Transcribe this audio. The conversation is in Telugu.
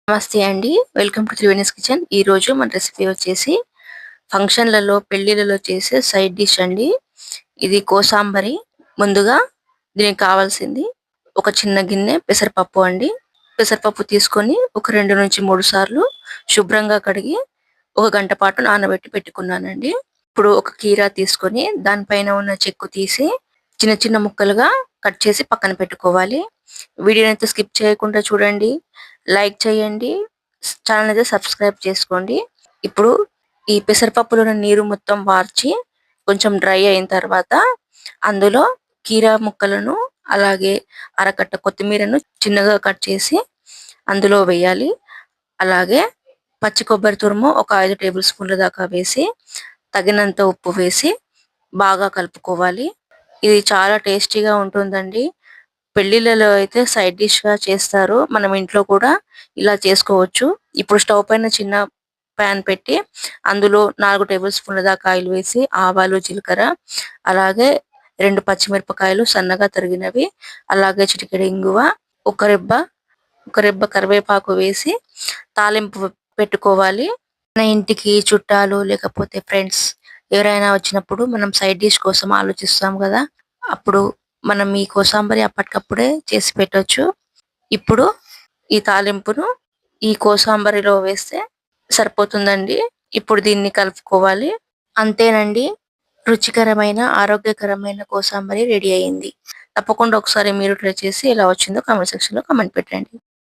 నమస్తే అండి. Welcome to Triveni's kitchen. ఈరోజు మన రెసిపీ వచ్చేసి ఫంక్షన్లలో, పెళ్ళిళ్ళలో చేసే సైడ్ డిష్ అండి. ఇది కోసాంబరి. ముందుగా దీనికి కావాల్సింది ఒక చిన్న గిన్నె పెసరపప్పు అండి. పెసరపప్పు తీసుకొని ఒక 2-3 సార్లు శుభ్రంగా కడిగి ఒక గంట పాటు నానబెట్టి పెట్టుకున్నానండి. ఇప్పుడు ఒక కీరా తీసుకొని దానిపైన ఉన్న చెక్కు తీసి చిన్న చిన్న ముక్కలుగా కట్ చేసి పక్కన పెట్టుకోవాలి. వీడియోని అయితే స్కిప్ చేయకుండా చూడండి. లైక్ చేయండి. ఛానల్ అయితే సబ్స్క్రైబ్ చేసుకోండి. ఇప్పుడు ఈ పెసరపప్పులో ఉన్న నీరు మొత్తం వార్చి కొంచెం డ్రై అయిన తర్వాత అందులో కీరా ముక్కలను అలాగే అరకట్ట కొత్తిమీరను చిన్నగా కట్ చేసి అందులో వేయాలి. అలాగే పచ్చి కొబ్బరి తురుము ఒక 5 టేబుల్ స్పూన్ల దాకా వేసి తగినంత ఉప్పు వేసి బాగా కలుపుకోవాలి. ఇది చాలా టేస్టీగా ఉంటుందండి. పెళ్ళిళ్ళలో అయితే సైడ్ డిష్ గా చేస్తారు. మనం ఇంట్లో కూడా ఇలా చేసుకోవచ్చు. ఇప్పుడు స్టవ్ పైన చిన్న పాన్ పెట్టి అందులో 4 టేబుల్ స్పూన్ల దాకా ఆయిల్ వేసి ఆవాలు, జీలకర్ర అలాగే 2 పచ్చిమిరపకాయలు సన్నగా తరిగినవి, అలాగే చిటికెడు ఇంగువ, ఒక రెబ్బ కరివేపాకు వేసి తాలింపు పెట్టుకోవాలి. మన ఇంటికి చుట్టాలు లేకపోతే ఫ్రెండ్స్ ఎవరైనా వచ్చినప్పుడు మనం సైడ్ డిష్ కోసం ఆలోచిస్తాం కదా. అప్పుడు మనం ఈ కోసాంబరి అప్పటికప్పుడే చేసి పెట్టొచ్చు. ఇప్పుడు ఈ తాలింపును ఈ కోసాంబరిలో వేస్తే సరిపోతుందండి. ఇప్పుడు దీన్ని కలుపుకోవాలి. అంతేనండి. రుచికరమైన, ఆరోగ్యకరమైన కోసాంబరి రెడీ అయింది. తప్పకుండా ఒకసారి మీరు ట్రై చేసి ఎలా వచ్చిందో కామెంట్ సెక్షన్ లో కామెంట్ పెట్టండి.